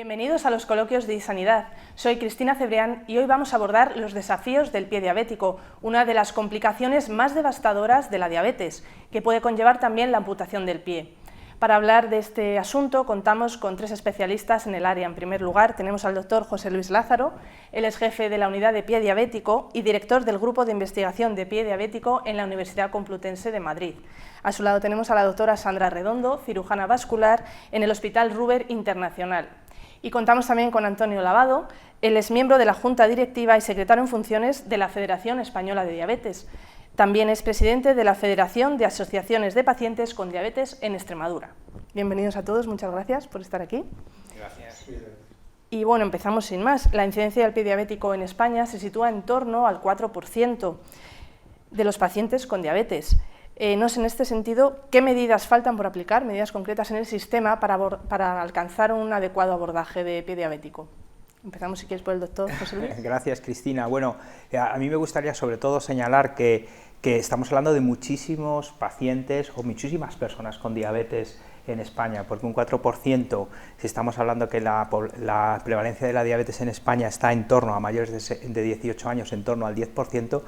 Bienvenidos a los coloquios de iSanidad. Soy Cristina Cebrián y hoy vamos a abordar los desafíos del pie diabético, una de las complicaciones más devastadoras de la diabetes, que puede conllevar también la amputación del pie. Para hablar de este asunto contamos con tres especialistas en el área. En primer lugar tenemos al doctor José Luis Lázaro, él es jefe de la unidad de pie diabético y director del Grupo de Investigación de Pie Diabético en la Universidad Complutense de Madrid. A su lado tenemos a la doctora Sandra Redondo, cirujana vascular en el Hospital Ruber Internacional. Y contamos también con Antonio Lavado, él es miembro de la Junta Directiva y secretario en funciones de la Federación Española de Diabetes. También es presidente de la Federación de Asociaciones de Pacientes con Diabetes en Extremadura. Bienvenidos a todos, muchas gracias por estar aquí. Gracias. Y bueno, empezamos sin más. La incidencia del pie diabético en España se sitúa en torno al 4% de los pacientes con diabetes. No sé, en este sentido, ¿qué medidas faltan por aplicar, medidas concretas en el sistema para alcanzar un adecuado abordaje de pie diabético? Empezamos, si quieres, por el doctor José Luis. Gracias, Cristina. Bueno, a mí me gustaría sobre todo señalar que estamos hablando de muchísimos pacientes o muchísimas personas con diabetes en España, porque un 4%, si estamos hablando que la prevalencia de la diabetes en España está en torno a mayores de 18 años, en torno al 10%,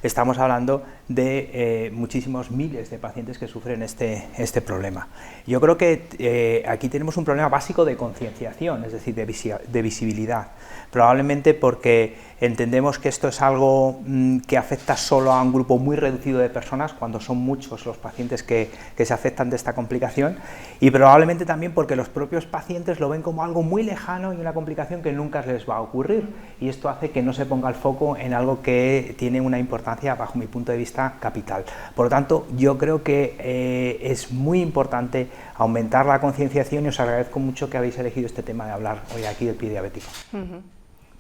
estamos hablando de muchísimos miles de pacientes que sufren este problema. Yo creo que aquí tenemos un problema básico de concienciación, es decir, de visibilidad, probablemente porque entendemos que esto es algo que afecta solo a un grupo muy reducido de personas, cuando son muchos los pacientes que se afectan de esta complicación, y probablemente también porque los propios pacientes lo ven como algo muy lejano y una complicación que nunca les va a ocurrir, y esto hace que no se ponga el foco en algo que tiene una importancia, bajo mi punto de vista, capital. Por lo tanto, yo creo que es muy importante aumentar la concienciación y os agradezco mucho que habéis elegido este tema de hablar hoy aquí del pie diabético.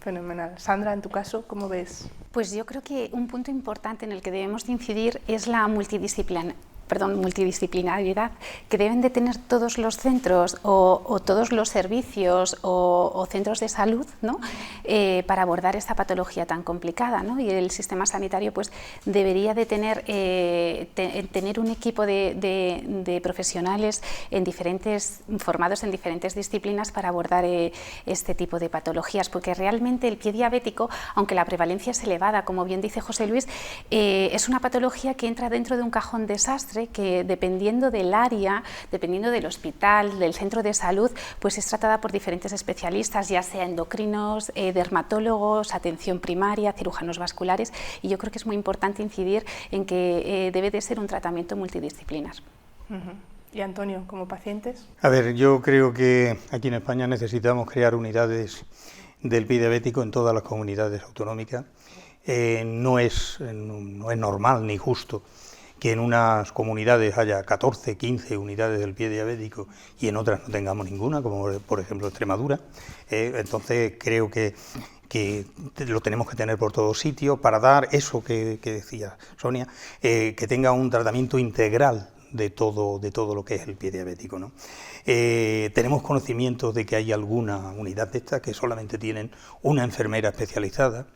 Fenomenal. Sandra, en tu caso, ¿cómo ves? Pues yo creo que un punto importante en el que debemos de incidir es la multidisciplinaridad que deben de tener todos los centros o todos los servicios o centros de salud, ¿no? Para abordar esta patología tan complicada, ¿no? Y el sistema sanitario pues debería de tener un equipo de profesionales formados en diferentes disciplinas para abordar este tipo de patologías, porque realmente el pie diabético, aunque la prevalencia es elevada, como bien dice José Luis, es una patología que entra dentro de un cajón desastre que, dependiendo del área, dependiendo del hospital, del centro de salud, pues es tratada por diferentes especialistas, ya sea endocrinos, dermatólogos, atención primaria, cirujanos vasculares, y yo creo que es muy importante incidir en que debe de ser un tratamiento multidisciplinar. ¿Y Antonio, como pacientes? A ver, yo creo que aquí en España necesitamos crear unidades del pie diabético en todas las comunidades autonómicas. No es normal ni justo que en unas comunidades haya 14, 15 unidades del pie diabético y en otras no tengamos ninguna, como por ejemplo Extremadura. Entonces creo que lo tenemos que tener por todos sitios para dar eso que decía Sonia, que tenga un tratamiento integral de todo lo que es el pie diabético, ¿no? Tenemos conocimiento de que hay alguna unidad de estas que solamente tienen una enfermera especializada,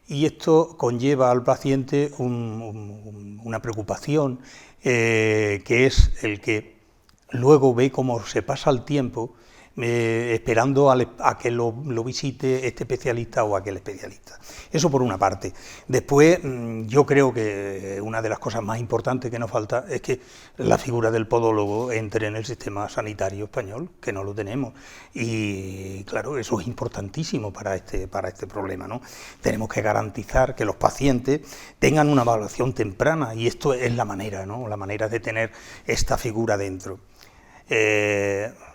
y esto conlleva al paciente una preocupación, que es el que luego ve cómo se pasa el tiempo esperando a que lo visite este especialista o aquel especialista. Eso por una parte. Después, yo creo que una de las cosas más importantes que nos falta es que la figura del podólogo entre en el sistema sanitario español, que no lo tenemos. Y claro, eso es importantísimo para este problema, ¿no? Tenemos que garantizar que los pacientes tengan una evaluación temprana, y esto es la manera, ¿no? La manera de tener esta figura dentro.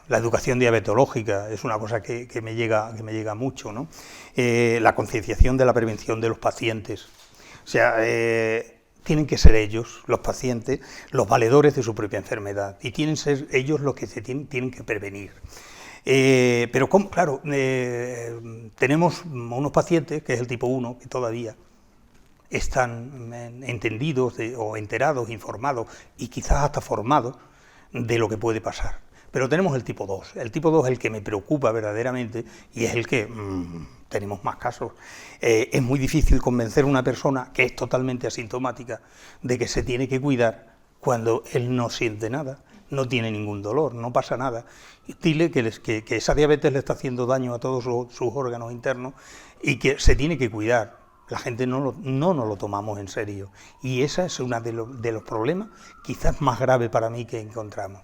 La educación diabetológica es una cosa que me llega mucho, ¿no? La concienciación de la prevención de los pacientes. O sea, tienen que ser ellos, los pacientes, los valedores de su propia enfermedad, y tienen que ser ellos los que se tienen que prevenir. Pero claro, tenemos unos pacientes, que es el tipo 1, que todavía están entendidos o enterados, informados y quizás hasta formados de lo que puede pasar. Pero tenemos el tipo 2. El tipo 2 es el que me preocupa verdaderamente y es el que tenemos más casos. Es muy difícil convencer a una persona que es totalmente asintomática de que se tiene que cuidar cuando él no siente nada, no tiene ningún dolor, no pasa nada. Dile que esa diabetes le está haciendo daño a todos sus órganos internos y que se tiene que cuidar. La gente no nos lo tomamos en serio, y ese es uno de los problemas quizás más graves para mí que encontramos.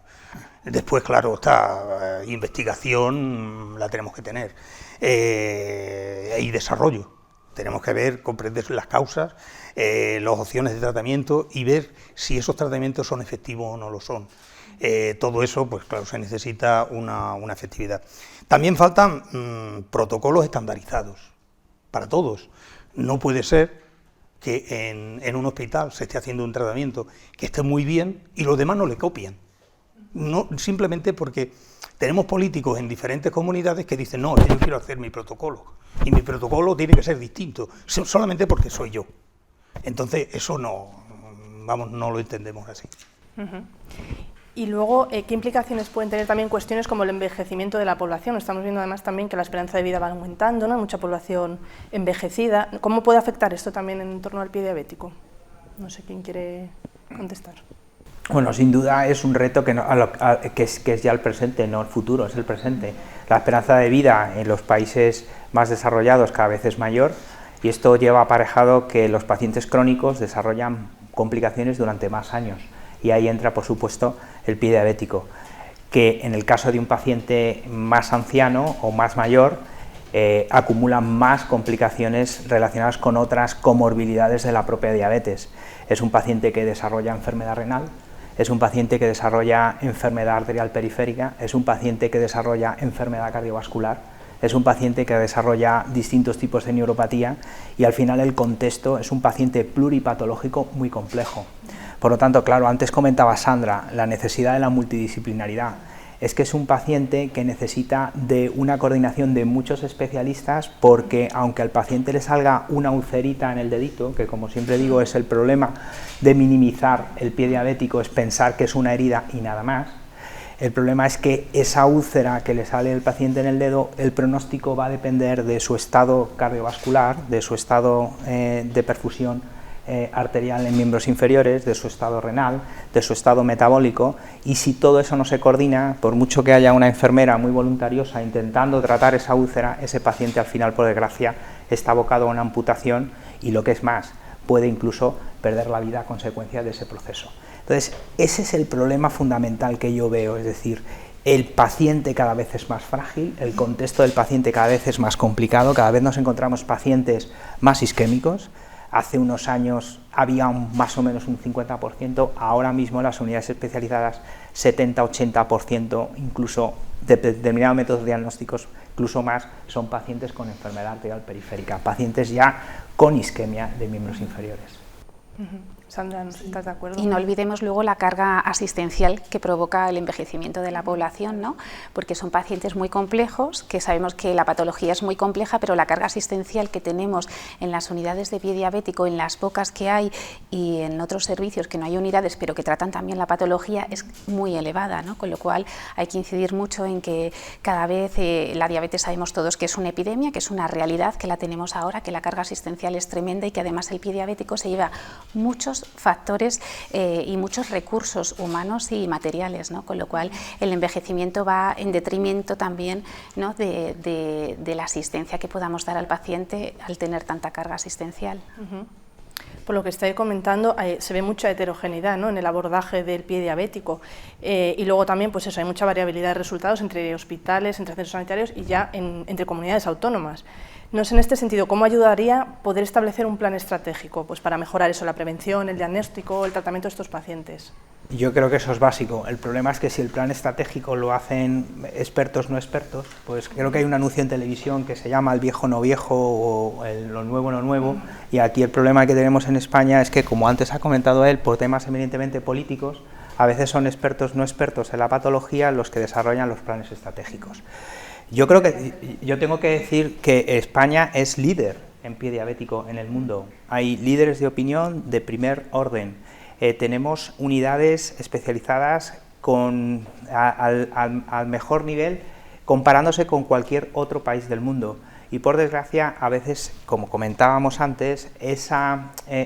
Después, claro, está investigación, la tenemos que tener, y desarrollo. Tenemos que ver, comprender las causas, las opciones de tratamiento y ver si esos tratamientos son efectivos o no lo son. Todo eso, pues claro, se necesita una efectividad. También faltan protocolos estandarizados para todos. No puede ser que en un hospital se esté haciendo un tratamiento que esté muy bien y los demás no le copian. No, simplemente porque tenemos políticos en diferentes comunidades que dicen, no, yo quiero hacer mi protocolo, y mi protocolo tiene que ser distinto, solamente porque soy yo. Entonces, eso no lo entendemos así. Uh-huh. Y luego, ¿qué implicaciones pueden tener también cuestiones como el envejecimiento de la población? Estamos viendo además también que la esperanza de vida va aumentando, ¿no? Mucha población envejecida. ¿Cómo puede afectar esto también en torno al pie diabético? No sé quién quiere contestar. Bueno, sin duda es un reto que es ya el presente, no el futuro, es el presente. La esperanza de vida en los países más desarrollados cada vez es mayor, y esto lleva aparejado que los pacientes crónicos desarrollan complicaciones durante más años. Y ahí entra, por supuesto, el pie diabético, que en el caso de un paciente más anciano o más mayor, acumula más complicaciones relacionadas con otras comorbilidades de la propia diabetes. Es un paciente que desarrolla enfermedad renal, es un paciente que desarrolla enfermedad arterial periférica, es un paciente que desarrolla enfermedad cardiovascular, es un paciente que desarrolla distintos tipos de neuropatía, y al final el contexto es un paciente pluripatológico muy complejo. Por lo tanto, claro, antes comentaba Sandra la necesidad de la multidisciplinaridad. Es que es un paciente que necesita de una coordinación de muchos especialistas, porque aunque al paciente le salga una ulcerita en el dedito, que como siempre digo es el problema de minimizar el pie diabético, es pensar que es una herida y nada más, el problema es que esa úlcera que le sale al paciente en el dedo, el pronóstico va a depender de su estado cardiovascular, de su estado de perfusión arterial en miembros inferiores, de su estado renal, de su estado metabólico, y si todo eso no se coordina, por mucho que haya una enfermera muy voluntariosa intentando tratar esa úlcera, ese paciente al final, por desgracia, está abocado a una amputación, y lo que es más, puede incluso perder la vida a consecuencia de ese proceso. Entonces, ese es el problema fundamental que yo veo, es decir, el paciente cada vez es más frágil, el contexto del paciente cada vez es más complicado, cada vez nos encontramos pacientes más isquémicos. Hace unos años había más o menos un 50%, ahora mismo en las unidades especializadas 70-80%, incluso de determinados métodos diagnósticos, incluso más, son pacientes con enfermedad arterial periférica, pacientes ya con isquemia de miembros inferiores. Sandra, ¿no estás de acuerdo? Y no olvidemos luego la carga asistencial que provoca el envejecimiento de la población, ¿no? Porque son pacientes muy complejos, que sabemos que la patología es muy compleja, pero la carga asistencial que tenemos en las unidades de pie diabético, en las pocas que hay, y en otros servicios que no hay unidades, pero que tratan también la patología, es muy elevada, ¿no? Con lo cual hay que incidir mucho en que cada vez la diabetes sabemos todos que es una epidemia, que es una realidad, que la tenemos ahora, que la carga asistencial es tremenda, y que además el pie diabético se lleva muchos factores y muchos recursos humanos y materiales, ¿no? Con lo cual el envejecimiento va en detrimento también, ¿no? de la asistencia que podamos dar al paciente al tener tanta carga asistencial. Por lo que estáis comentando, se ve mucha heterogeneidad, ¿no? En el abordaje del pie diabético, y luego también, pues eso, hay mucha variabilidad de resultados entre hospitales, entre centros sanitarios y ya entre comunidades autónomas. No sé, en este sentido, ¿cómo ayudaría poder establecer un plan estratégico, pues, para mejorar eso, la prevención, el diagnóstico, el tratamiento de estos pacientes? Yo creo que eso es básico. El problema es que si el plan estratégico lo hacen expertos no expertos, pues creo que hay un anuncio en televisión que se llama El viejo no viejo o Lo nuevo no nuevo, y aquí el problema que tenemos en España es que, como antes ha comentado él, por temas eminentemente políticos, a veces son expertos no expertos en la patología los que desarrollan los planes estratégicos. Yo creo que yo tengo que decir que España es líder en pie diabético en el mundo. Hay líderes de opinión de primer orden. Tenemos unidades especializadas al mejor nivel, comparándose con cualquier otro país del mundo. Y por desgracia, a veces, como comentábamos antes, ese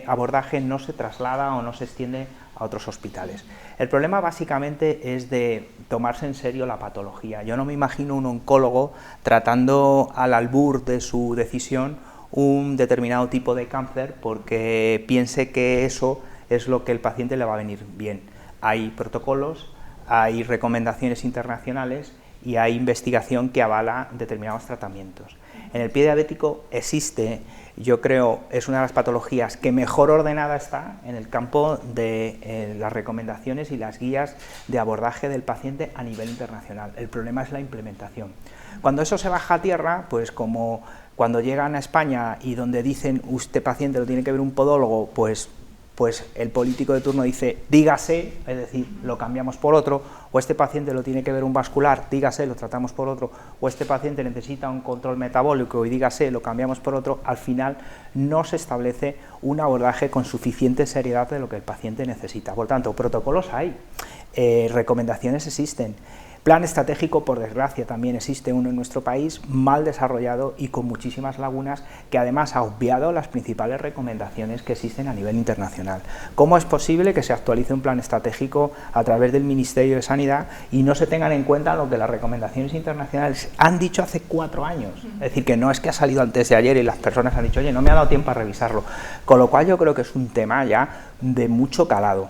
abordaje no se traslada o no se extiende a otros hospitales. El problema básicamente es de tomarse en serio la patología. Yo no me imagino un oncólogo tratando al albur de su decisión un determinado tipo de cáncer porque piense que eso es lo que el paciente le va a venir bien. Hay protocolos, hay recomendaciones internacionales y hay investigación que avala determinados tratamientos. En el pie diabético existe, yo creo, es una de las patologías que mejor ordenada está en el campo de las recomendaciones y las guías de abordaje del paciente a nivel internacional. El problema es la implementación. Cuando eso se baja a tierra, pues como cuando llegan a España y donde dicen usted paciente lo tiene que ver un podólogo, pues el político de turno dice dígase, es decir, lo cambiamos por otro, o este paciente lo tiene que ver un vascular, dígase, lo tratamos por otro, o este paciente necesita un control metabólico y dígase, lo cambiamos por otro. Al final no se establece un abordaje con suficiente seriedad de lo que el paciente necesita. Por tanto, protocolos hay, recomendaciones existen. Plan estratégico, por desgracia, también existe uno en nuestro país, mal desarrollado y con muchísimas lagunas, que además ha obviado las principales recomendaciones que existen a nivel internacional. ¿Cómo es posible que se actualice un plan estratégico a través del Ministerio de Sanidad y no se tengan en cuenta lo que las recomendaciones internacionales han dicho hace 4 años? Es decir, que no es que ha salido antes de ayer y las personas han dicho, oye, no me ha dado tiempo a revisarlo. Con lo cual yo creo que es un tema ya de mucho calado.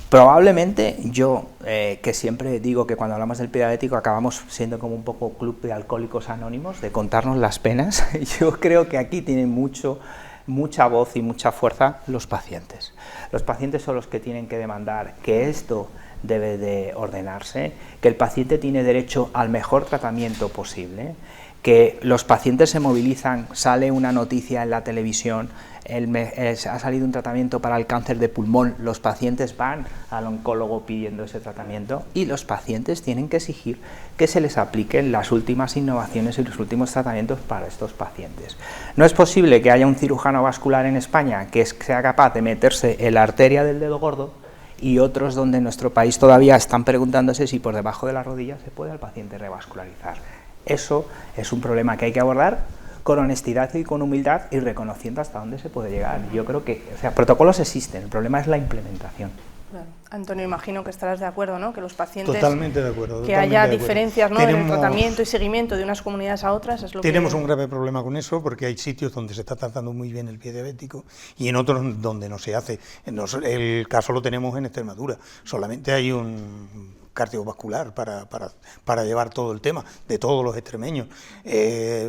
Probablemente yo, que siempre digo que cuando hablamos del pie diabético acabamos siendo como un poco club de alcohólicos anónimos, de contarnos las penas, yo creo que aquí tienen mucha voz y mucha fuerza los pacientes. Los pacientes son los que tienen que demandar que esto debe de ordenarse, que el paciente tiene derecho al mejor tratamiento posible, que los pacientes se movilizan, sale una noticia en la televisión, ha salido un tratamiento para el cáncer de pulmón, los pacientes van al oncólogo pidiendo ese tratamiento y los pacientes tienen que exigir que se les apliquen las últimas innovaciones y los últimos tratamientos para estos pacientes. No es posible que haya un cirujano vascular en España que sea capaz de meterse en la arteria del dedo gordo y otros donde en nuestro país todavía están preguntándose si por debajo de la rodilla se puede al paciente revascularizar. Eso es un problema que hay que abordar con honestidad y con humildad y reconociendo hasta dónde se puede llegar. Yo creo que, protocolos existen, el problema es la implementación. Claro. Antonio, imagino que estarás de acuerdo, ¿no? Que los pacientes... Totalmente de acuerdo. Que haya diferencias, ¿no? En el tratamiento y seguimiento de unas comunidades a otras, es lo tenemos un grave problema con eso, porque hay sitios donde se está tratando muy bien el pie diabético y en otros donde no se hace. El caso lo tenemos en Extremadura, solamente hay un cardiovascular para llevar todo el tema de todos los extremeños,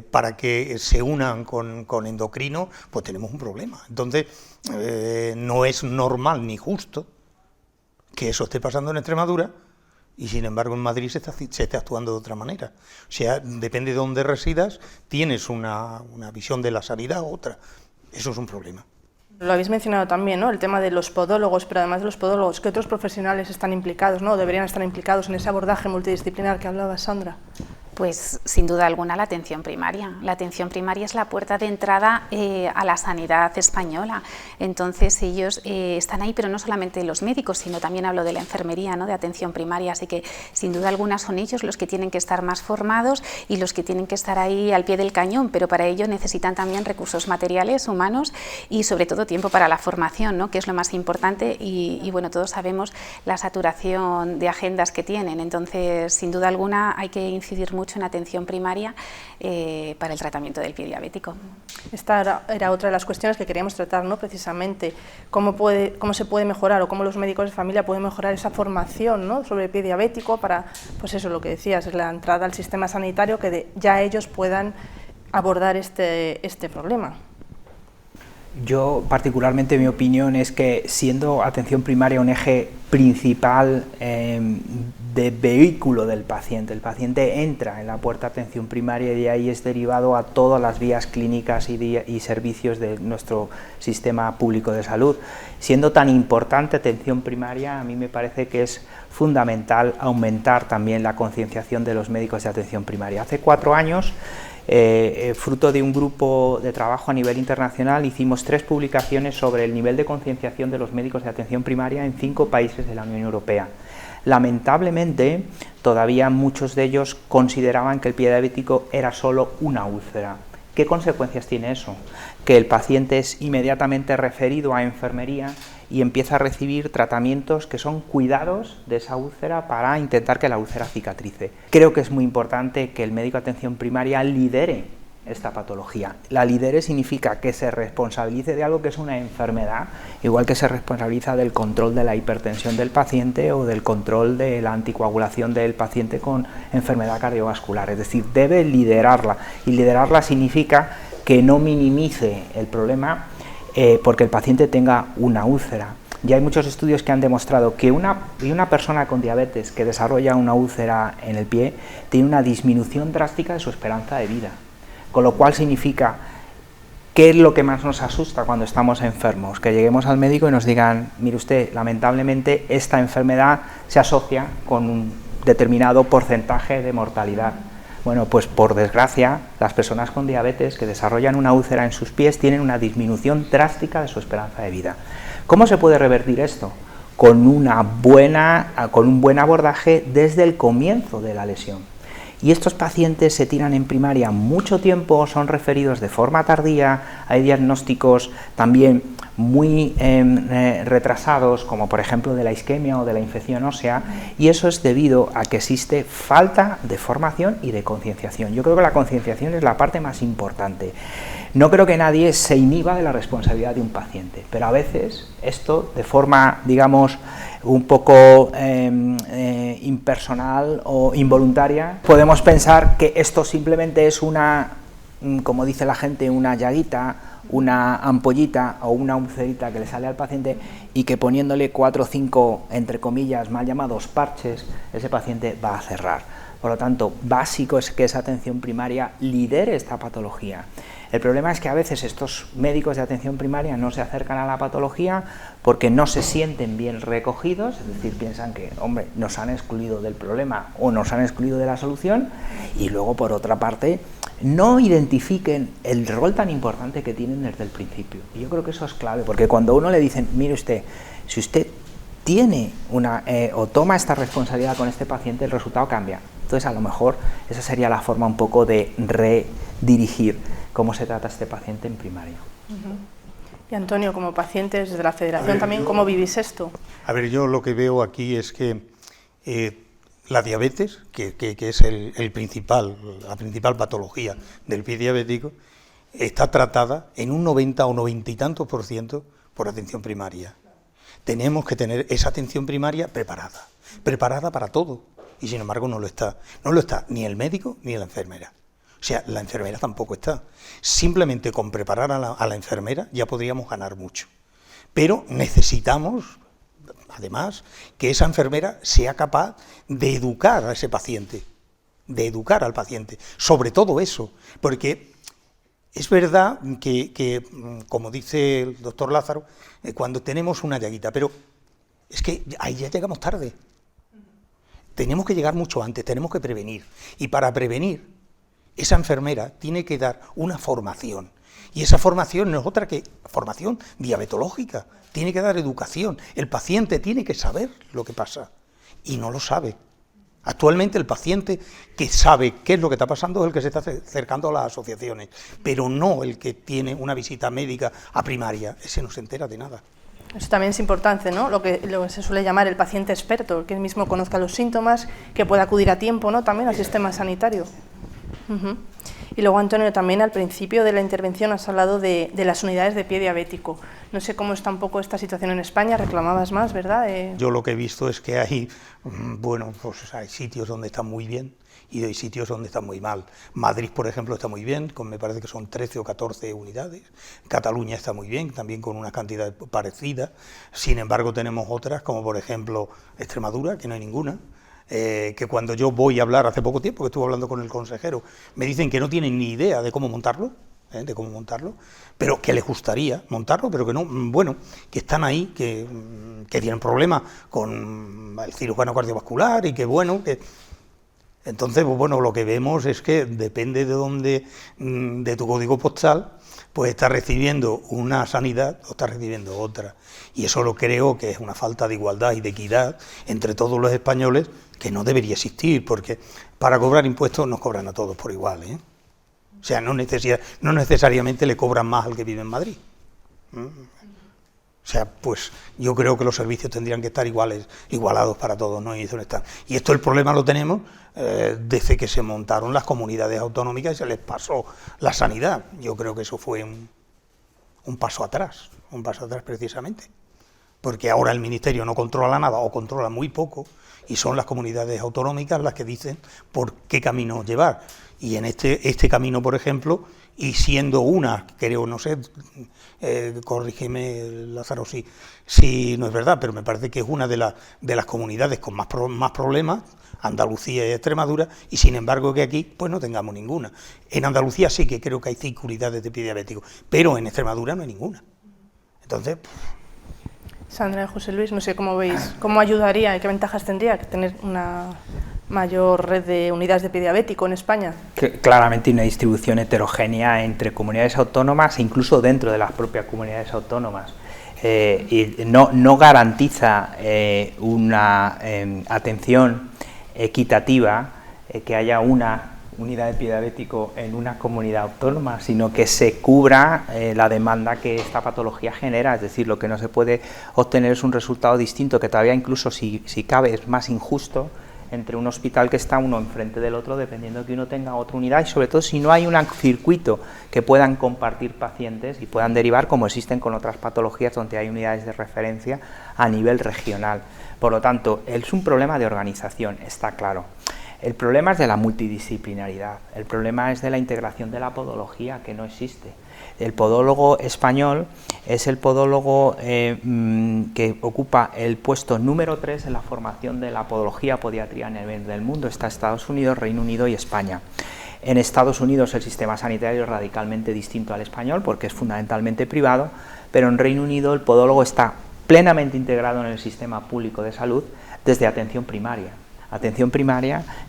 para que se unan con endocrino, pues tenemos un problema. Entonces, no es normal ni justo que eso esté pasando en Extremadura y sin embargo en Madrid se está actuando de otra manera. O sea, depende de dónde residas, tienes una visión de la sanidad u otra. Eso es un problema. Lo habéis mencionado también, ¿no? El tema de los podólogos, pero además de los podólogos, ¿qué otros profesionales están implicados, ¿no? Deberían estar implicados en ese abordaje multidisciplinar que hablaba Sandra. Pues sin duda alguna la atención primaria. La atención primaria es la puerta de entrada a la sanidad española. Entonces ellos están ahí, pero no solamente los médicos, sino también hablo de la enfermería, ¿no? De atención primaria. Así que sin duda alguna son ellos los que tienen que estar más formados y los que tienen que estar ahí al pie del cañón, pero para ello necesitan también recursos materiales, humanos y sobre todo tiempo para la formación, ¿no? Que es lo más importante y bueno, todos sabemos la saturación de agendas que tienen. Entonces sin duda alguna hay que incidir mucho en atención primaria para el tratamiento del pie diabético. Esta era otra de las cuestiones que queríamos tratar, ¿no? Precisamente, cómo se puede mejorar o cómo los médicos de familia pueden mejorar esa formación, ¿no? Sobre el pie diabético para, pues eso, lo que decías, es la entrada al sistema sanitario, que ya ellos puedan abordar este problema. Yo, particularmente, mi opinión es que, siendo atención primaria un eje principal de vehículo del paciente, el paciente entra en la puerta de atención primaria y de ahí es derivado a todas las vías clínicas y servicios de nuestro sistema público de salud. Siendo tan importante atención primaria, a mí me parece que es fundamental aumentar también la concienciación de los médicos de atención primaria. Hace 4 años, fruto de un grupo de trabajo a nivel internacional, hicimos 3 publicaciones sobre el nivel de concienciación de los médicos de atención primaria en 5 países de la Unión Europea. Lamentablemente, todavía muchos de ellos consideraban que el pie diabético era solo una úlcera. ¿Qué consecuencias tiene eso? Que el paciente es inmediatamente referido a enfermería y empieza a recibir tratamientos que son cuidados de esa úlcera para intentar que la úlcera cicatrice. Creo que es muy importante que el médico de atención primaria lidere esta patología. La lidere significa que se responsabilice de algo que es una enfermedad, igual que se responsabiliza del control de la hipertensión del paciente o del control de la anticoagulación del paciente con enfermedad cardiovascular, es decir, debe liderarla, y liderarla significa que no minimice el problema porque el paciente tenga una úlcera. Ya hay muchos estudios que han demostrado que una persona con diabetes que desarrolla una úlcera en el pie tiene una disminución drástica de su esperanza de vida. Con lo cual significa, ¿qué es lo que más nos asusta cuando estamos enfermos? Que lleguemos al médico y nos digan, mire usted, lamentablemente esta enfermedad se asocia con un determinado porcentaje de mortalidad. Bueno, pues por desgracia, las personas con diabetes que desarrollan una úlcera en sus pies tienen una disminución drástica de su esperanza de vida. ¿Cómo se puede revertir esto? Con un buen abordaje desde el comienzo de la lesión. Y estos pacientes se tiran en primaria mucho tiempo, son referidos de forma tardía, hay diagnósticos también muy retrasados, como por ejemplo de la isquemia o de la infección ósea, y eso es debido a que existe falta de formación y de concienciación. Yo creo que la concienciación es la parte más importante. No creo que nadie se inhiba de la responsabilidad de un paciente, pero a veces esto, de forma, digamos, un poco impersonal o involuntaria, podemos pensar que esto simplemente es una, como dice la gente, una llaguita, una ampollita o una ulcerita que le sale al paciente y que poniéndole 4 o 5, entre comillas, mal llamados parches, ese paciente va a cerrar. Por lo tanto, básico es que esa atención primaria lidere esta patología. El problema es que a veces estos médicos de atención primaria no se acercan a la patología porque no se sienten bien recogidos, es decir, piensan que, hombre, nos han excluido del problema o nos han excluido de la solución, y luego, por otra parte, no identifiquen el rol tan importante que tienen desde el principio. Y yo creo que eso es clave, porque cuando a uno le dicen, mire usted, si usted tiene o toma esta responsabilidad con este paciente, el resultado cambia. Entonces, a lo mejor, esa sería la forma un poco de redirigir cómo se trata a este paciente en primaria. Y Antonio, como pacientes desde la Federación también, ¿cómo vivís esto? A ver, yo lo que veo aquí es que la diabetes, que es la principal patología del pie diabético, está tratada en un 90 o 90 y tantos % por atención primaria. Tenemos que tener esa atención primaria preparada para todo, y sin embargo no lo está. No lo está ni el médico ni la enfermera. O sea, la enfermera tampoco está. Simplemente con preparar a la enfermera ya podríamos ganar mucho. Pero necesitamos, además, que esa enfermera sea capaz de educar a ese paciente, de educar al paciente, sobre todo eso, porque es verdad que como dice el doctor Lázaro, cuando tenemos una llaguita, pero es que ahí ya llegamos tarde. Tenemos que llegar mucho antes, tenemos que prevenir. Y para prevenir, esa enfermera tiene que dar una formación. Y esa formación no es otra que formación diabetológica. Tiene que dar educación. El paciente tiene que saber lo que pasa. Y no lo sabe. Actualmente el paciente que sabe qué es lo que está pasando es el que se está acercando a las asociaciones, pero no el que tiene una visita médica a primaria. Ese no se entera de nada. Eso también es importante, ¿no? Lo que se suele llamar el paciente experto, que él mismo conozca los síntomas, que pueda acudir a tiempo, ¿no? También al sistema sanitario. Y luego, Antonio, también al principio de la intervención has hablado de las unidades de pie diabético. No sé cómo está un poco esta situación en España, reclamabas más, ¿verdad? Yo lo que he visto es que hay, bueno, pues hay sitios donde están muy bien y hay sitios donde están muy mal. Madrid, por ejemplo, está muy bien, me parece que son 13 o 14 unidades. Cataluña está muy bien, también con una cantidad parecida. Sin embargo, tenemos otras, como por ejemplo Extremadura, que no hay ninguna. Que cuando yo voy a hablar, hace poco tiempo que estuve hablando con el consejero, me dicen que no tienen ni idea de cómo montarlo, pero que les gustaría montarlo, pero que no, bueno, que están ahí, que tienen problemas con el cirujano cardiovascular y que bueno, que... Entonces, pues bueno, lo que vemos es que depende de dónde, de tu código postal, pues estás recibiendo una sanidad o estás recibiendo otra. Y eso lo creo que es una falta de igualdad y de equidad entre todos los españoles que no debería existir, porque para cobrar impuestos nos cobran a todos por igual, ¿eh? O sea, no necesariamente le cobran más al que vive en Madrid. O sea, pues yo creo que los servicios tendrían que estar igualados para todos, ¿no? Y esto el problema lo tenemos desde que se montaron las comunidades autonómicas y se les pasó la sanidad. Yo creo que eso fue un paso atrás precisamente, porque ahora el Ministerio no controla nada o controla muy poco y son las comunidades autonómicas las que dicen por qué camino llevar. Y en este camino, por ejemplo, y siendo una, creo, no sé, corrígeme, Lázaro, si no es verdad, pero me parece que es una de las comunidades con más problemas, Andalucía y Extremadura, y sin embargo que aquí pues no tengamos ninguna. En Andalucía sí que creo que hay 5 unidades de pie diabético, pero en Extremadura no hay ninguna. Entonces... Sandra y José Luis, no sé cómo veis, cómo ayudaría y qué ventajas tendría que tener una mayor red de unidades de pie diabético en España. Claramente una distribución heterogénea entre comunidades autónomas e incluso dentro de las propias comunidades autónomas. Y no garantiza una atención equitativa, que haya una unidad de pie diabético en una comunidad autónoma, sino que se cubra la demanda que esta patología genera. Es decir, lo que no se puede obtener es un resultado distinto, que todavía incluso si cabe es más injusto entre un hospital que está uno enfrente del otro, dependiendo de que uno tenga otra unidad, y sobre todo si no hay un circuito que puedan compartir pacientes y puedan derivar, como existen con otras patologías donde hay unidades de referencia a nivel regional. Por lo tanto, es un problema de organización, está claro. El problema es de la multidisciplinaridad, el problema es de la integración de la podología, que no existe. El podólogo español es el podólogo que ocupa el puesto número 3 en la formación de la podología podiatría a nivel del mundo. Está Estados Unidos, Reino Unido y España. En Estados Unidos el sistema sanitario es radicalmente distinto al español porque es fundamentalmente privado, pero en Reino Unido el podólogo está plenamente integrado en el sistema público de salud desde atención primaria,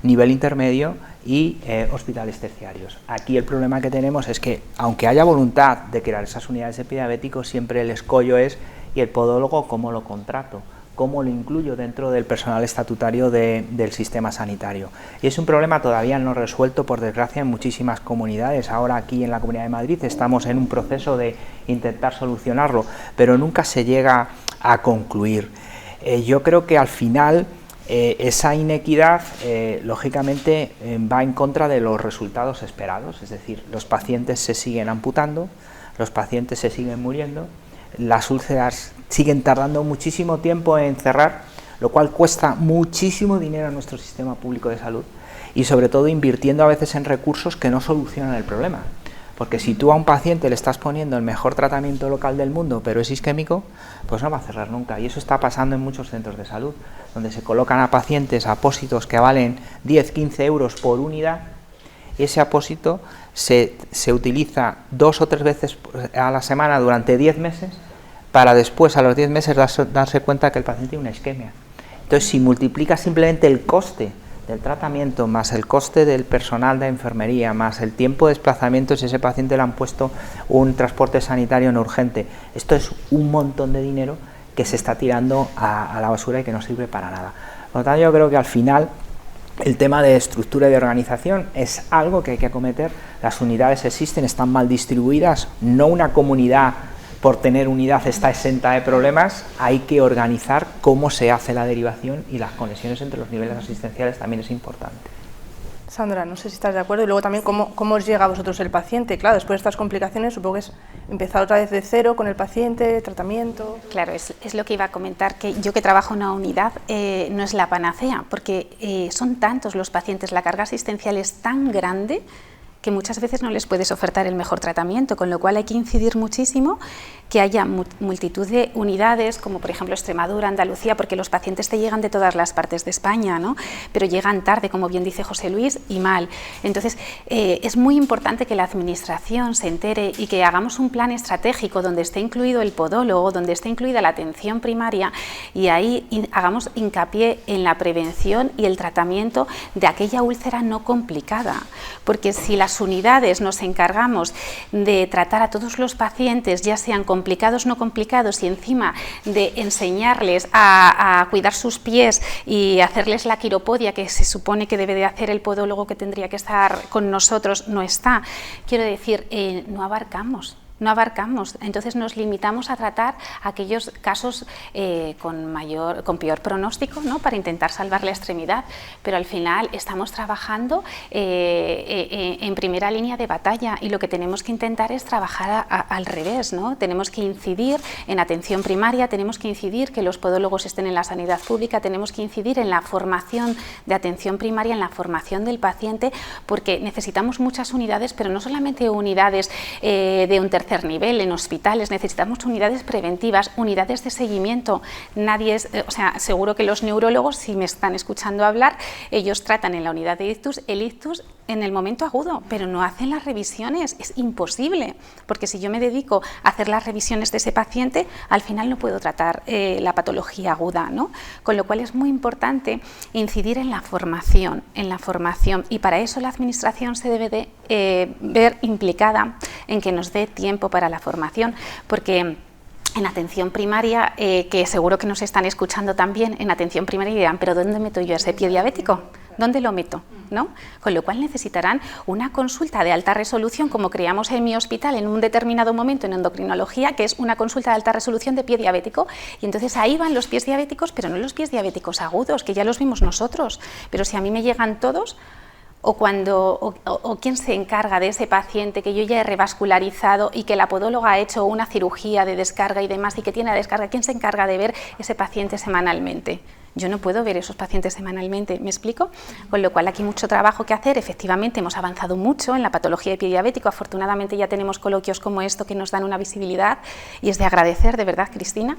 nivel intermedio y hospitales terciarios. Aquí el problema que tenemos es que, aunque haya voluntad de crear esas unidades de pie diabético, siempre el escollo es, ¿y el podólogo cómo lo contrato? ¿Cómo lo incluyo dentro del personal estatutario del sistema sanitario? Y es un problema todavía no resuelto, por desgracia, en muchísimas comunidades. Ahora aquí en la Comunidad de Madrid estamos en un proceso de intentar solucionarlo, pero nunca se llega a concluir. Yo creo que al final esa inequidad, lógicamente, va en contra de los resultados esperados, es decir, los pacientes se siguen amputando, los pacientes se siguen muriendo, las úlceras siguen tardando muchísimo tiempo en cerrar, lo cual cuesta muchísimo dinero a nuestro sistema público de salud y sobre todo invirtiendo a veces en recursos que no solucionan el problema. Porque si tú a un paciente le estás poniendo el mejor tratamiento local del mundo, pero es isquémico, pues no va a cerrar nunca. Y eso está pasando en muchos centros de salud, donde se colocan a pacientes apósitos que valen 10-15 euros por unidad, y ese apósito se utiliza 2 o 3 veces a la semana durante 10 meses, para después, a los 10 meses, darse cuenta que el paciente tiene una isquemia. Entonces, si multiplica simplemente el coste del tratamiento, más el coste del personal de enfermería, más el tiempo de desplazamiento si ese paciente le han puesto un transporte sanitario no urgente, esto es un montón de dinero que se está tirando a la basura y que no sirve para nada. Por lo tanto, yo creo que al final el tema de estructura y de organización es algo que hay que acometer. Las unidades existen, están mal distribuidas, no una comunidad por tener unidad está exenta de problemas, hay que organizar cómo se hace la derivación y las conexiones entre los niveles asistenciales también es importante. Sandra, no sé si estás de acuerdo, y luego también cómo os llega a vosotros el paciente. Claro, después de estas complicaciones supongo que es empezar otra vez de cero con el paciente, tratamiento... Claro, es lo que iba a comentar, que yo que trabajo en una unidad no es la panacea, porque son tantos los pacientes, la carga asistencial es tan grande que muchas veces no les puedes ofertar el mejor tratamiento, con lo cual hay que incidir muchísimo que haya multitud de unidades, como por ejemplo Extremadura, Andalucía, porque los pacientes te llegan de todas las partes de España, ¿no? Pero llegan tarde, como bien dice José Luis, y mal. Entonces, es muy importante que la administración se entere y que hagamos un plan estratégico donde esté incluido el podólogo, donde esté incluida la atención primaria, y ahí hagamos hincapié en la prevención y el tratamiento de aquella úlcera no complicada, porque si las unidades nos encargamos de tratar a todos los pacientes, ya sean complicados o no complicados, y encima de enseñarles a cuidar sus pies y hacerles la quiropodia que se supone que debe de hacer el podólogo que tendría que estar con nosotros, no está. Quiero decir, no abarcamos no abarcamos, entonces nos limitamos a tratar aquellos casos con peor pronóstico, ¿no?, para intentar salvar la extremidad, pero al final estamos trabajando en primera línea de batalla y lo que tenemos que intentar es trabajar al revés, ¿no? Tenemos que incidir en atención primaria, tenemos que incidir que los podólogos estén en la sanidad pública, tenemos que incidir en la formación de atención primaria, en la formación del paciente, porque necesitamos muchas unidades, pero no solamente unidades de un tercer nivel en hospitales, necesitamos unidades preventivas, unidades de seguimiento. Nadie es, o sea, seguro que los neurólogos, si me están escuchando hablar, ellos tratan en la unidad de ictus el ictus en el momento agudo, pero no hacen las revisiones, es imposible, porque si yo me dedico a hacer las revisiones de ese paciente, al final no puedo tratar la patología aguda, ¿no? Con lo cual es muy importante incidir en la formación, y para eso la Administración se debe de ver implicada en que nos dé tiempo para la formación, porque en atención primaria, que seguro que nos están escuchando también, en atención primaria dirán, pero ¿dónde meto yo ese pie diabético? ¿Dónde lo meto? ¿No? Con lo cual necesitarán una consulta de alta resolución, como creamos en mi hospital en un determinado momento en endocrinología, que es una consulta de alta resolución de pie diabético, y entonces ahí van los pies diabéticos, pero no los pies diabéticos agudos, que ya los vimos nosotros, pero si a mí me llegan todos, o quién se encarga de ese paciente que yo ya he revascularizado y que la podóloga ha hecho una cirugía de descarga y demás y que tiene la descarga, ¿quién se encarga de ver ese paciente semanalmente? Yo no puedo ver esos pacientes semanalmente, ¿me explico? Con lo cual aquí mucho trabajo que hacer. Efectivamente hemos avanzado mucho en la patología de pie diabético, afortunadamente ya tenemos coloquios como esto que nos dan una visibilidad y es de agradecer, de verdad, Cristina,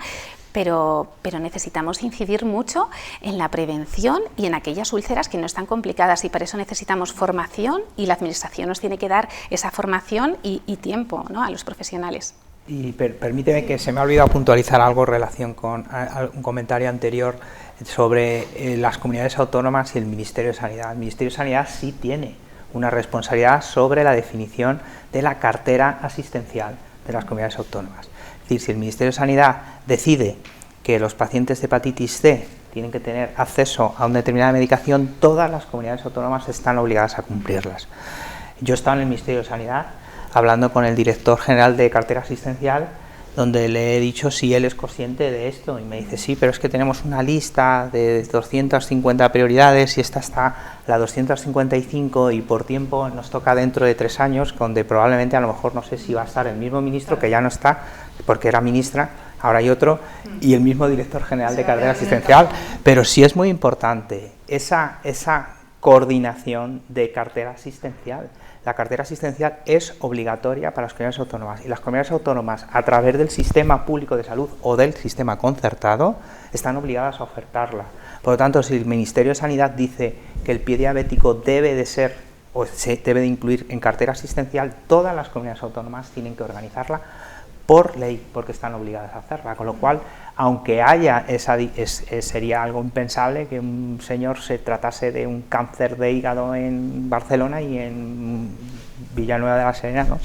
pero necesitamos incidir mucho en la prevención y en aquellas úlceras que no están complicadas, y para eso necesitamos formación, y la Administración nos tiene que dar esa formación y tiempo, ¿no?, a los profesionales. Y permíteme que se me ha olvidado puntualizar algo en relación con un comentario anterior sobre las comunidades autónomas y el Ministerio de Sanidad. El Ministerio de Sanidad sí tiene una responsabilidad sobre la definición de la cartera asistencial de las comunidades autónomas. Es decir, si el Ministerio de Sanidad decide que los pacientes de hepatitis C tienen que tener acceso a una determinada medicación, todas las comunidades autónomas están obligadas a cumplirlas. Yo he estado en el Ministerio de Sanidad hablando con el director general de cartera asistencial, donde le he dicho si él es consciente de esto, y me dice sí, pero es que tenemos una lista de 250 prioridades y esta está la 255 y por tiempo nos toca dentro de 3 años, donde probablemente a lo mejor no sé si va a estar el mismo ministro, que ya no está porque era ministra, ahora hay otro, y el mismo director general de cartera asistencial, pero sí es muy importante esa coordinación de cartera asistencial. La cartera asistencial es obligatoria para las comunidades autónomas, y las comunidades autónomas, a través del sistema público de salud o del sistema concertado, están obligadas a ofertarla. Por lo tanto, si el Ministerio de Sanidad dice que el pie diabético debe de ser o se debe de incluir en cartera asistencial, todas las comunidades autónomas tienen que organizarla por ley, porque están obligadas a hacerla, con lo cual, aunque haya sería algo impensable que un señor se tratase de un cáncer de hígado en Barcelona y en Villanueva de la Serena, ¿no?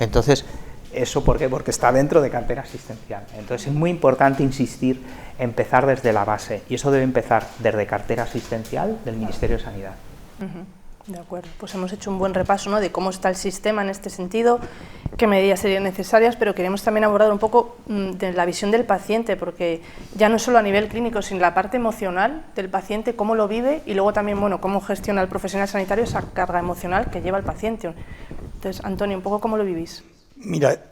Entonces, ¿eso por qué? Porque está dentro de cartera asistencial. Entonces es muy importante insistir, empezar desde la base, y eso debe empezar desde cartera asistencial del Ministerio de Sanidad. De acuerdo, pues hemos hecho un buen repaso, ¿no?, de cómo está el sistema en este sentido, qué medidas serían necesarias, pero queremos también abordar un poco de la visión del paciente, porque ya no solo a nivel clínico, sino la parte emocional del paciente, cómo lo vive, y luego también, bueno, cómo gestiona el profesional sanitario esa carga emocional que lleva el paciente. Entonces, Antonio, un poco cómo lo vivís. Mira,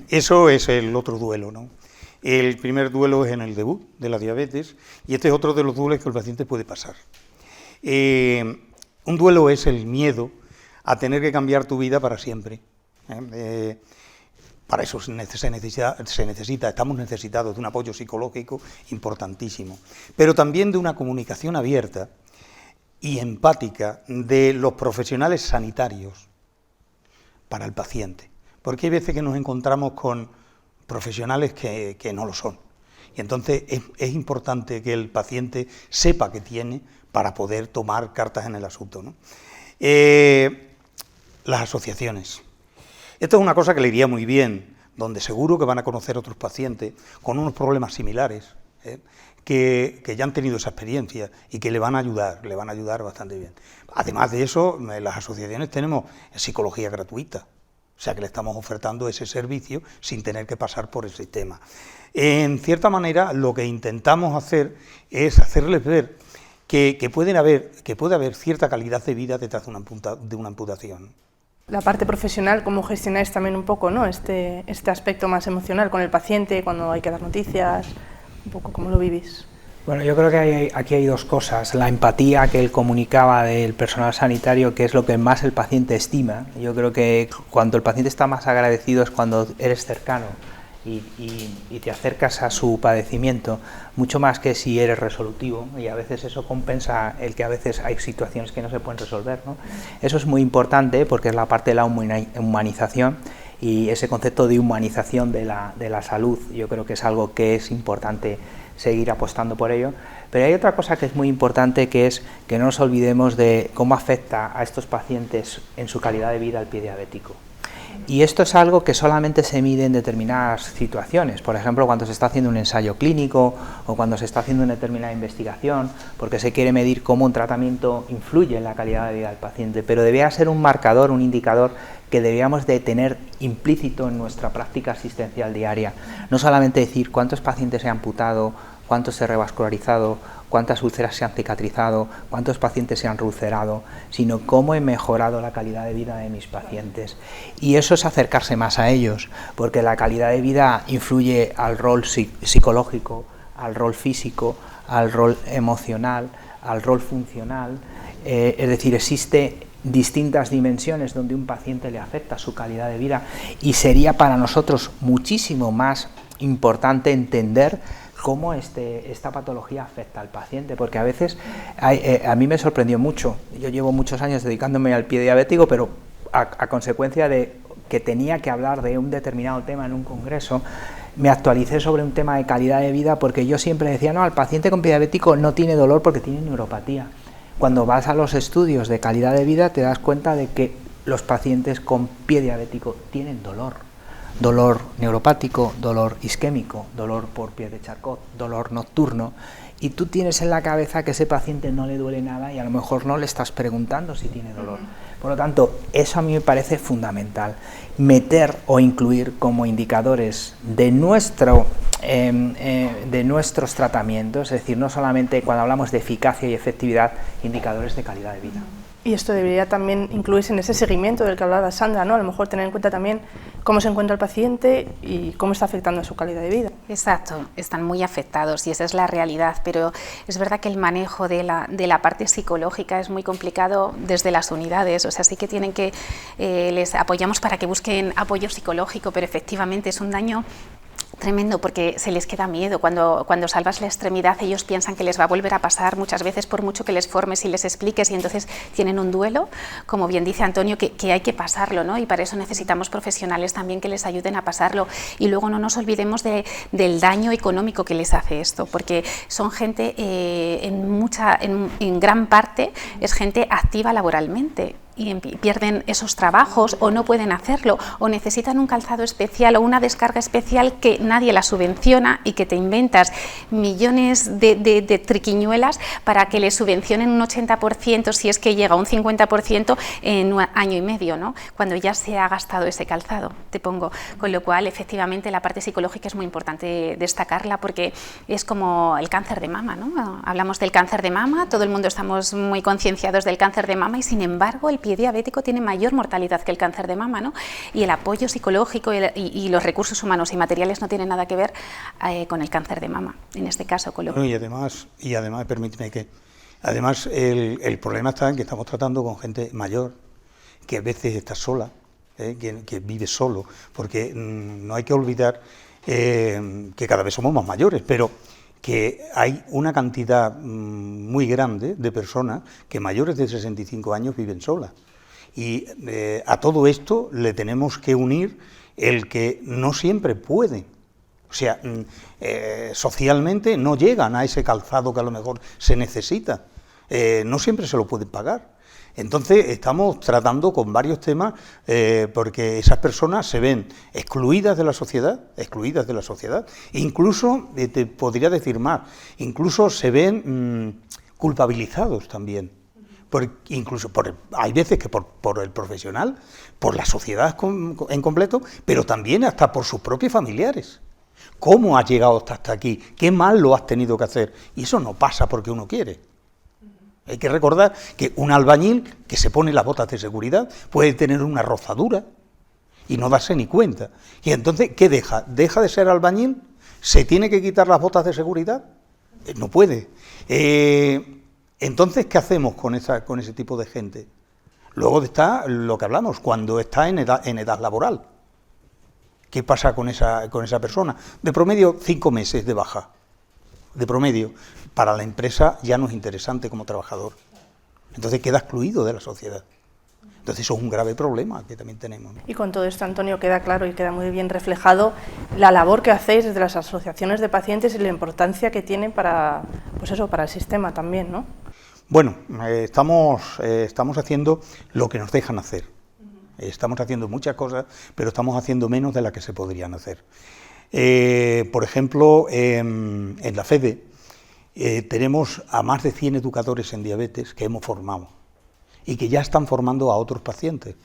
eso es el otro duelo, ¿no? El primer duelo es en el debut de la diabetes, y este es otro de los duelos que el paciente puede pasar. Un duelo es el miedo a tener que cambiar tu vida para siempre. Para eso se necesita, estamos necesitados de un apoyo psicológico importantísimo, pero también de una comunicación abierta y empática de los profesionales sanitarios para el paciente, porque hay veces que nos encontramos con profesionales que no lo son, y entonces es importante que el paciente sepa que tiene para poder tomar cartas en el asunto, ¿no? Las asociaciones. Esto es una cosa que le iría muy bien, donde seguro que van a conocer otros pacientes con unos problemas similares, que ya han tenido esa experiencia y que le van a ayudar bastante bien. Además de eso, en las asociaciones tenemos psicología gratuita. sea que le estamos ofertando ese servicio sin tener que pasar por el sistema. En cierta manera, lo que intentamos hacer es hacerles ver que puede haber cierta calidad de vida detrás de una amputación. La parte profesional, ¿cómo gestionáis también un poco, ¿no? este aspecto más emocional con el paciente, cuando hay que dar noticias, un poco cómo lo vivís? Bueno, yo creo que aquí hay dos cosas. La empatía que él comunicaba del personal sanitario, que es lo que más el paciente estima. Yo creo que cuando el paciente está más agradecido es cuando eres cercano y te acercas a su padecimiento, mucho más que si eres resolutivo, y a veces eso compensa el que a veces hay situaciones que no se pueden resolver, ¿no? Eso es muy importante porque es la parte de la humanización, y ese concepto de humanización de la salud yo creo que es algo que es importante seguir apostando por ello. Pero hay otra cosa que es muy importante, que es que no nos olvidemos de cómo afecta a estos pacientes en su calidad de vida el pie diabético. Y esto es algo que solamente se mide en determinadas situaciones, por ejemplo, cuando se está haciendo un ensayo clínico o cuando se está haciendo una determinada investigación, porque se quiere medir cómo un tratamiento influye en la calidad de vida del paciente, pero debería ser un marcador, un indicador que debíamos de tener implícito en nuestra práctica asistencial diaria. No solamente decir cuántos pacientes se han amputado, cuántos se han revascularizado, cuántas úlceras se han cicatrizado, cuántos pacientes se han reulcerado, sino cómo he mejorado la calidad de vida de mis pacientes. Y eso es acercarse más a ellos, porque la calidad de vida influye al rol psicológico, al rol físico, al rol emocional, al rol funcional, es decir, existe distintas dimensiones donde un paciente le afecta su calidad de vida, y sería para nosotros muchísimo más importante entender cómo esta patología afecta al paciente, porque a veces a mí me sorprendió mucho. Yo llevo muchos años dedicándome al pie diabético, pero a consecuencia de que tenía que hablar de un determinado tema en un congreso, me actualicé sobre un tema de calidad de vida, porque yo siempre decía, no, el paciente con pie diabético no tiene dolor porque tiene neuropatía. Cuando vas a los estudios de calidad de vida te das cuenta de que los pacientes con pie diabético tienen dolor. Dolor neuropático, dolor isquémico, dolor por pie de Charcot, dolor nocturno, y tú tienes en la cabeza que ese paciente no le duele nada y a lo mejor no le estás preguntando si tiene dolor. Por lo tanto, eso a mí me parece fundamental, meter o incluir como indicadores de nuestros tratamientos, es decir, no solamente cuando hablamos de eficacia y efectividad, indicadores de calidad de vida. Y esto debería también incluirse en ese seguimiento del que hablaba Sandra, ¿no? A lo mejor tener en cuenta también cómo se encuentra el paciente y cómo está afectando a su calidad de vida. Exacto, están muy afectados y esa es la realidad, pero es verdad que el manejo de la parte psicológica es muy complicado desde las unidades, o sea, sí que tienen que, les apoyamos para que busquen apoyo psicológico, pero efectivamente es un daño tremendo porque se les queda miedo. Cuando salvas la extremidad ellos piensan que les va a volver a pasar muchas veces, por mucho que les formes y les expliques, y entonces tienen un duelo, como bien dice Antonio, que hay que pasarlo, ¿no? Y para eso necesitamos profesionales también que les ayuden a pasarlo. Y luego no nos olvidemos del daño económico que les hace esto, porque son gente, en gran parte, es gente activa laboralmente, y pierden esos trabajos o no pueden hacerlo o necesitan un calzado especial o una descarga especial que nadie la subvenciona y que te inventas millones de triquiñuelas para que les subvencionen un 80%, si es que llega a un 50% en un año y medio, ¿no? Cuando ya se ha gastado ese calzado, te pongo. Con lo cual, efectivamente, la parte psicológica es muy importante destacarla porque es como el cáncer de mama, ¿no? Hablamos del cáncer de mama, todo el mundo estamos muy concienciados del cáncer de mama y, sin embargo, el pie diabético tiene mayor mortalidad que el cáncer de mama, ¿no? Y el apoyo psicológico y los recursos humanos y materiales no tienen nada que ver con el cáncer de mama, en este caso. Y además, permíteme que, además el problema está en que estamos tratando con gente mayor, que a veces está sola, que vive solo, porque no hay que olvidar que cada vez somos más mayores, pero que hay una cantidad muy grande de personas que mayores de 65 años viven solas. Y a todo esto le tenemos que unir el que no siempre pueden. O sea, socialmente no llegan a ese calzado que a lo mejor se necesita. No siempre se lo pueden pagar. Entonces estamos tratando con varios temas porque esas personas se ven excluidas de la sociedad, incluso, te podría decir más, incluso se ven culpabilizados también, Hay veces que por el profesional, por la sociedad en completo, pero también hasta por sus propios familiares. ¿Cómo has llegado hasta aquí? ¿Qué mal lo has tenido que hacer? Y eso no pasa porque uno quiere. Hay que recordar que un albañil que se pone las botas de seguridad puede tener una rozadura y no darse ni cuenta. Y entonces, ¿qué deja? ¿Deja de ser albañil? ¿Se tiene que quitar las botas de seguridad? No puede. Entonces, ¿qué hacemos con ese tipo de gente? Luego está lo que hablamos, cuando está en edad laboral. ¿Qué pasa con esa persona? De promedio, 5 meses de baja. De promedio. Para la empresa ya no es interesante como trabajador. Entonces queda excluido de la sociedad. Entonces eso es un grave problema que también tenemos, ¿no? Y con todo esto, Antonio, queda claro y queda muy bien reflejado la labor que hacéis desde las asociaciones de pacientes y la importancia que tienen para el sistema también, ¿no? Bueno, estamos haciendo lo que nos dejan hacer. Estamos haciendo muchas cosas, pero estamos haciendo menos de las que se podrían hacer. Por ejemplo, en la FEDE tenemos a más de 100 educadores en diabetes que hemos formado y que ya están formando a otros pacientes.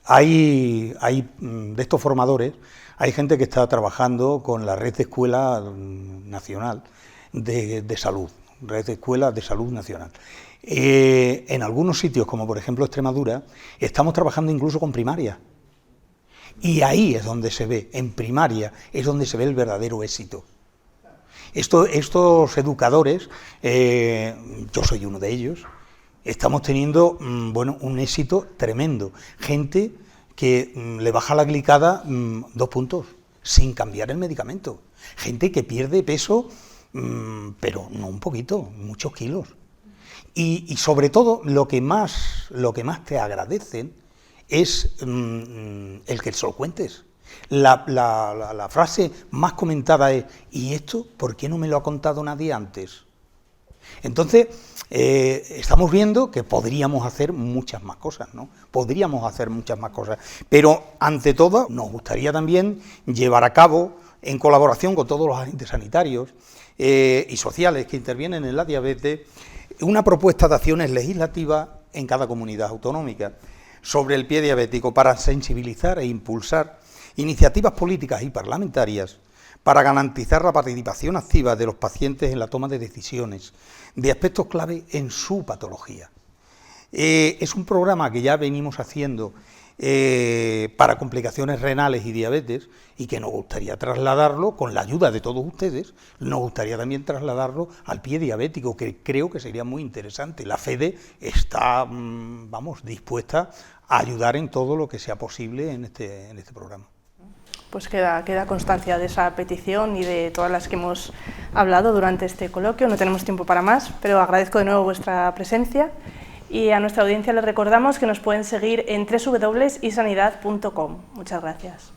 Hay de estos formadores, hay gente que está trabajando con la red de escuela nacional de salud, red de escuelas de salud nacional. En algunos sitios, como por ejemplo Extremadura, estamos trabajando incluso con primaria. Y ahí es donde se ve, en primaria, es donde se ve el verdadero éxito. Estos educadores, yo soy uno de ellos, estamos teniendo un éxito tremendo. Gente que le baja la glicada 2 puntos, sin cambiar el medicamento. Gente que pierde peso, pero no un poquito, muchos kilos. Y sobre todo, lo que más te agradecen es el que se lo cuentes. La frase más comentada es: ¿y esto por qué no me lo ha contado nadie antes? Entonces, estamos viendo que podríamos hacer muchas más cosas, ¿no? Podríamos hacer muchas más cosas, pero ante todo nos gustaría también llevar a cabo, en colaboración con todos los agentes sanitarios y sociales que intervienen en la diabetes, una propuesta de acciones legislativas en cada comunidad autonómica sobre el pie diabético para sensibilizar e impulsar iniciativas políticas y parlamentarias para garantizar la participación activa de los pacientes en la toma de decisiones de aspectos clave en su patología. Es un programa que ya venimos haciendo para complicaciones renales y diabetes y que nos gustaría trasladarlo, con la ayuda de todos ustedes, nos gustaría también trasladarlo al pie diabético, que creo que sería muy interesante. La FEDE está, dispuesta a ayudar en todo lo que sea posible en este programa. Pues queda constancia de esa petición y de todas las que hemos hablado durante este coloquio. No tenemos tiempo para más, pero agradezco de nuevo vuestra presencia y a nuestra audiencia les recordamos que nos pueden seguir en www.isanidad.com. Muchas gracias.